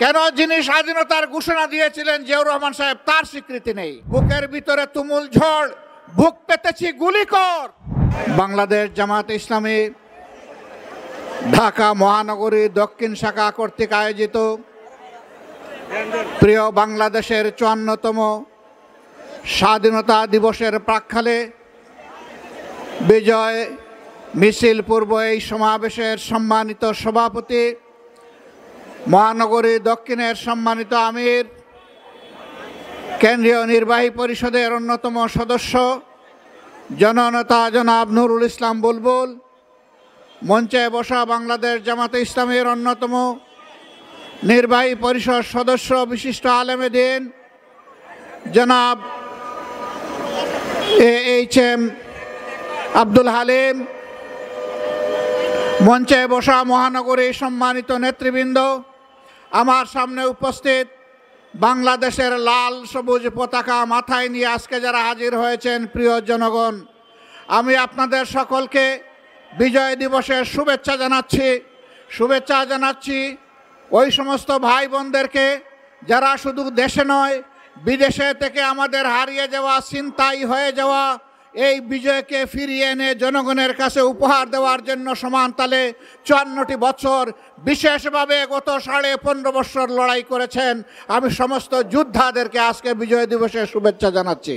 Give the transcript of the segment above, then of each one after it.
কেন যিনি স্বাধীনতার ঘোষণা দিয়েছিলেন জিয়াউর রহমান সাহেব তার স্বীকৃতি নেই? বুকের ভিতরে তুমুল ঝড়, বুক পেতেছি গুলি কর। বাংলাদেশ জামাত ইসলামী ঢাকা মহানগরী দক্ষিণ শাখা কর্তৃক আয়োজিত প্রিয় বাংলাদেশের ৫৪তম স্বাধীনতা দিবসের প্রাক্কালে বিজয় মিছিল পূর্ব এই সমাবেশের সম্মানিত সভাপতি, মহানগরী দক্ষিণের সম্মানিত আমির, কেন্দ্রীয় নির্বাহী পরিষদের অন্যতম সদস্য জননেতা জনাব নুরুল ইসলাম বুলবুল, মঞ্চে বসা বাংলাদেশ জামাতে ইসলামীর অন্যতম নির্বাহী পরিষদ সদস্য বিশিষ্ট আলেমে দ্বীন জনাব AHM আব্দুল হালিম, মঞ্চে বসা মহানগরী সম্মানিত নেতৃবৃন্দ, আমার সামনে উপস্থিত বাংলাদেশের লাল সবুজ পতাকা মাথায় নিয়ে আজকে যারা হাজির হয়েছেন প্রিয় জনগণ, আমি আপনাদের সকলকে বিজয় দিবসের শুভেচ্ছা জানাচ্ছি ওই সমস্ত ভাই বোনদেরকে যারা শুধু দেশে নয় বিদেশে থেকে আমাদের হারিয়ে যাওয়া, ছিনতাই হয়ে যাওয়া এই বিজয়কে ফিরিয়ে এনে জনগণের কাছে উপহার দেওয়ার জন্য সমান তালে ৫৪টি বছর বিশেষভাবে গত ১৫.৫ বছর লড়াই করেছেন। আমি সমস্ত যোদ্ধাদেরকে আজকে বিজয় দিবসের শুভেচ্ছা জানাচ্ছি,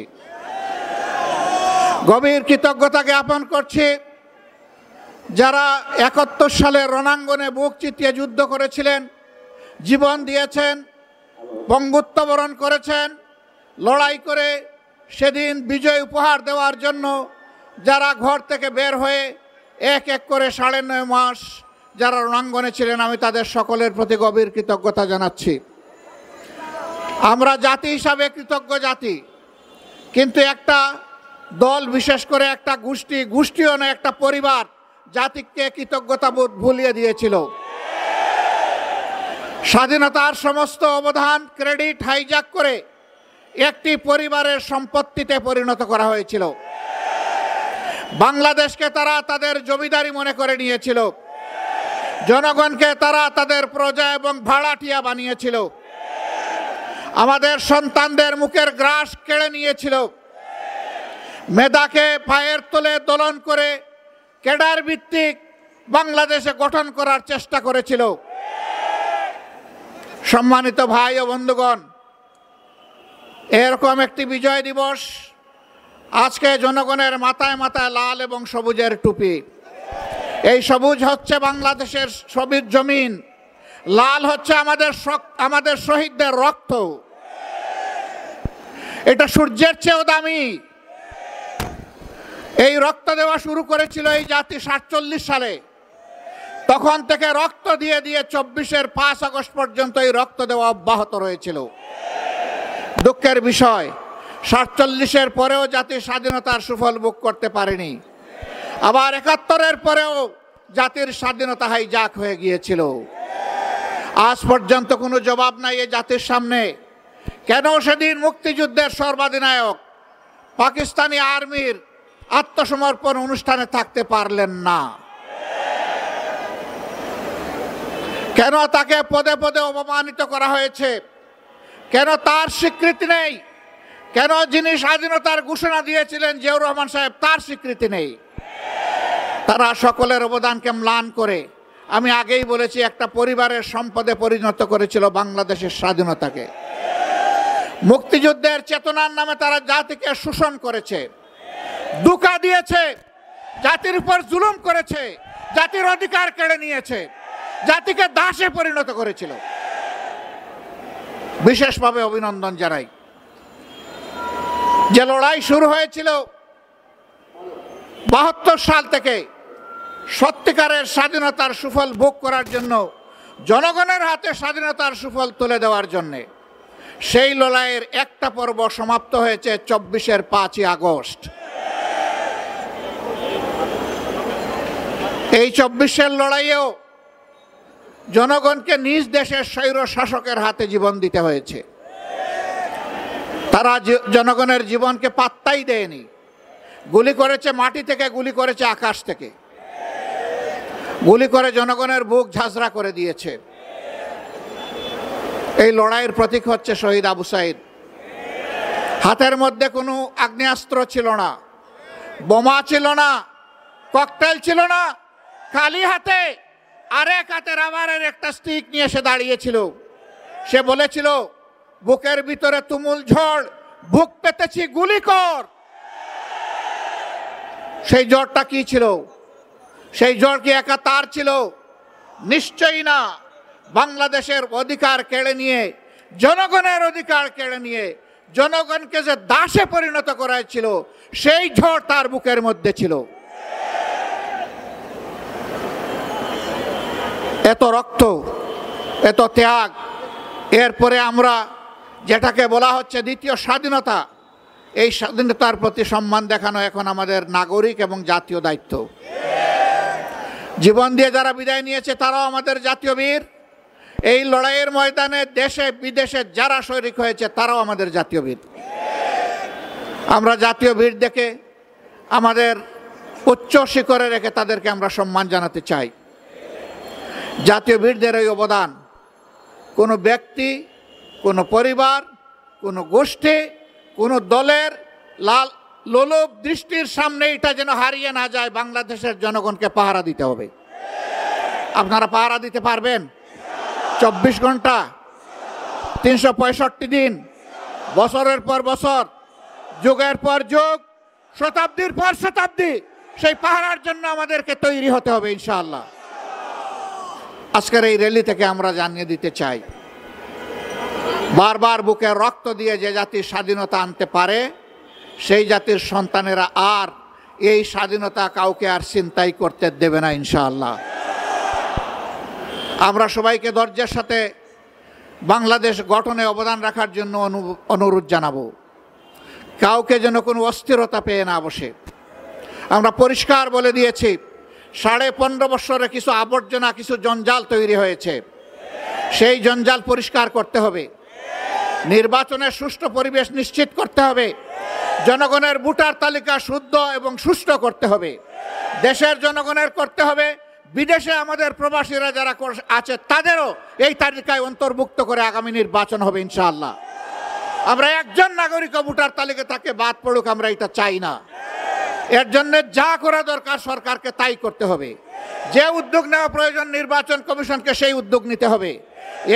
গভীর কৃতজ্ঞতা জ্ঞাপন করছি যারা ৭১ সালে রণাঙ্গনে বুক চিতিয়ে যুদ্ধ করেছিলেন, জীবন দিয়েছেন, পঙ্গুত্ব বরণ করেছেন, লড়াই করে সেদিন বিজয় উপহার দেওয়ার জন্য যারা ঘর থেকে বের হয়ে এক এক করে ৯.৫ মাস যারা রণাঙ্গনে ছিলেন, আমি তাদের সকলের প্রতি গভীর কৃতজ্ঞতা জানাচ্ছি। আমরা জাতি হিসাবে কৃতজ্ঞ জাতি, কিন্তু একটা দল, বিশেষ করে একটা গোষ্ঠীও নয়, একটা পরিবার জাতিকে কৃতজ্ঞতা বোধ ভুলিয়ে দিয়েছিল। স্বাধীনতার সমস্ত অবদান, ক্রেডিট হাইজ্যাক করে একটি পরিবারের সম্পত্তিতে পরিণত করা হয়েছিল। বাংলাদেশকে তারা তাদের জমিদারি মনে করে নিয়েছিল, জনগণকে তারা তাদের প্রজা এবং ভাড়াটিয়া বানিয়েছিল, আমাদের সন্তানদের মুখের গ্রাস কেড়ে নিয়েছিল, মেধাকে পায়ের তলে দোলন করে ক্যাডার ভিত্তিক বাংলাদেশে গঠন করার চেষ্টা করেছিল। সম্মানিত ভাই ও বন্ধুগণ, এরকম একটি বিজয় দিবস আজকে জনগণের মাথায় মাথায় লাল এবং সবুজের টুপি। এই সবুজ হচ্ছে বাংলাদেশের সবুজ জমিন, লাল হচ্ছে আমাদের শহীদদের রক্ত। এটা সূর্যের চেয়েও দামি। এই রক্ত দেওয়া শুরু করেছিল এই জাতি ৪৭ সালে, তখন থেকে রক্ত দিয়ে দিয়ে ২৪-এর ৫ আগস্ট পর্যন্ত এই রক্ত দেওয়া অব্যাহত রয়েছিল। দুঃখের বিষয়, ৪৭-এর পরেও জাতি স্বাধীনতার সুফল ভোগ করতে পারেনি। আবার ৭১-এর পরেও জাতির স্বাধীনতা হাইজ্যাক হয়ে গিয়েছিল। আজ পর্যন্ত কোনো জবাব নাই এই জাতির সামনে, কেন সেদিন মুক্তিযুদ্ধের সর্বাধিনায়ক পাকিস্তানি আর্মির আত্মসমর্পণ অনুষ্ঠানে থাকতে পারলেন না? কেন তাকে পদে পদে অপমানিত করা হয়েছে? কেন তার স্বীকৃতি নেই? কেন যিনি স্বাধীনতার ঘোষণা দিয়েছিলেন জিয়াউর রহমান সাহেব তার স্বীকৃতি নেই? তারা সকলের অবদানকে ম্লান করে, আমি আগেই বলেছি, একটা পরিবারের সম্পদে পরিণত করেছিল বাংলাদেশের স্বাধীনতাকে। মুক্তিযুদ্ধের চেতনার নামে তারা জাতিকে শোষণ করেছে, ধোঁকা দিয়েছে, জাতির উপর জুলুম করেছে, জাতির অধিকার কেড়ে নিয়েছে, জাতিকে দাসে পরিণত করেছিল। বিশেষভাবে অভিনন্দন জানাই যে লড়াই শুরু হয়েছিল ৭২ সাল থেকে সত্যিকারের স্বাধীনতার সুফল ভোগ করার জন্য, জনগণের হাতে স্বাধীনতার সুফল তুলে দেওয়ার জন্যে। সেই লড়াইয়ের একটা পর্ব সমাপ্ত হয়েছে ২৪-এর ৫ই আগস্ট। এই ২৪-এর লড়াইয়েও জনগণকে নিজ দেশের স্বৈর শাসকের হাতে জীবন দিতে হয়েছে। তারা জনগণের জীবনকে পাত্তাই দেয়নি, গুলি করেছে মাটি থেকে, গুলি করেছে আকাশ থেকে, গুলি করে জনগণের বুক ঝাঁঝরা করে দিয়েছে। এই লড়াইয়ের প্রতীক হচ্ছে শহীদ আবু সাইদ। হাতের মধ্যে কোনো আগ্নেয়াস্ত্র ছিল না, বোমা ছিল না, ককটেল ছিল না, খালি হাতে আরেক হাতে রাবারের একটা স্টিক নিয়ে সে দাঁড়িয়েছিল। সে বলেছিল, বুকের ভিতরে তুমুল ঝড়, বুক পেতেছি, গুলি কর। সেই জ্বরটা কি ছিল? সেই জ্বর কি একা তার ছিল? নিশ্চয়ই না। বাংলাদেশের অধিকার কেড়ে নিয়ে, জনগণের অধিকার কেড়ে নিয়ে জনগণকে যে দাসে পরিণত করেছিল, সেই ঝড় তার বুকের মধ্যে ছিল। এত রক্ত, এত ত্যাগ, এরপরে আমরা যেটাকে বলা হচ্ছে দ্বিতীয় স্বাধীনতা, এই স্বাধীনতার প্রতি সম্মান দেখানো এখন আমাদের নাগরিক এবং জাতীয় দায়িত্ব। জীবন দিয়ে যারা বিদায় নিয়েছে তারাও আমাদের জাতীয় বীর। এই লড়াইয়ের ময়দানে দেশে বিদেশে যারা শরিক হয়েছে তারাও আমাদের জাতীয় বীর। আমরা জাতীয় বীর দেখে আমাদের উচ্চ শিখরে রেখে তাদেরকে আমরা সম্মান জানাতে চাই। জাতীয় বীরদের এই অবদান কোনো ব্যক্তি, কোনো পরিবার, কোনো গোষ্ঠী, কোনো দলের লোলুপ দৃষ্টির সামনে এটা যেন হারিয়ে না যায়। বাংলাদেশের জনগণকে পাহারা দিতে হবে। আপনারা পাহারা দিতে পারবেন? 24 ঘন্টা, 365 দিন, বছরের পর বছর, যুগের পর যুগ, শতাব্দীর পর শতাব্দী সেই পাহারার জন্য আমাদেরকে তৈরি হতে হবে ইনশাআল্লাহ। আজকের এই র্যালি থেকে আমরা জানিয়ে দিতে চাই, বারবার বুকে রক্ত দিয়ে যে জাতির স্বাধীনতা আনতে পারে, সেই জাতির সন্তানেরা আর এই স্বাধীনতা কাউকে আর ছিনতাই করতে দেবে না ইনশাআল্লাহ। আমরা সবাইকে ধৈর্যের সাথে বাংলাদেশ গঠনে অবদান রাখার জন্য অনুরোধ জানাবো। কাউকে যেন কোনো অস্থিরতা পেয়ে না বসে। আমরা পরিষ্কার বলে দিয়েছি, 15.5 বছরে কিছু আবর্জনা, কিছু জঞ্জাল তৈরি হয়েছে, সেই জঞ্জাল পরিষ্কার করতে হবে। নির্বাচনের সুষ্ঠু পরিবেশ নিশ্চিত করতে হবে। জনগণের ভোটার তালিকা শুদ্ধ এবং সুষ্ঠু করতে হবে। দেশের জনগণের করতে হবে, বিদেশে আমাদের প্রবাসীরা যারা আছে তাদেরও এই তালিকায় অন্তর্ভুক্ত করে আগামী নির্বাচন হবে ইনশাআল্লাহ। আমরা একজন নাগরিক ভোটার তালিকা তাকে বাদ পড়ুক, আমরা এটা চাই না। এর জন্য যা করা দরকার সরকারকে তাই করতে হবে। যে উদ্যোগ নেওয়া প্রয়োজন নির্বাচন কমিশনকে সেই উদ্যোগ নিতে হবে।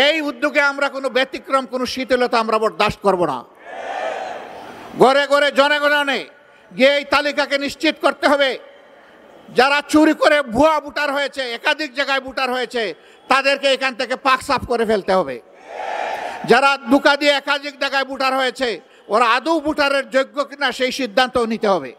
এই উদ্যোগে আমরা কোনো ব্যতিক্রম, কোনো শিথিলতা আমরা বরদাস্ত করব না। ঘরে ঘরে জনগণে গিয়ে এই তালিকাকে নিশ্চিত করতে হবে। যারা চুরি করে ভুয়া ভোটার হয়েছে, একাধিক জায়গায় ভোটার হয়েছে, তাদেরকে এখান থেকে পাক সাফ করে ফেলতে হবে। যারা ধোঁকা দিয়ে একাধিক জায়গায় ভোটার হয়েছে, ওরা আদৌ ভোটারের যোগ্য কিনা সেই সিদ্ধান্তও নিতে হবে।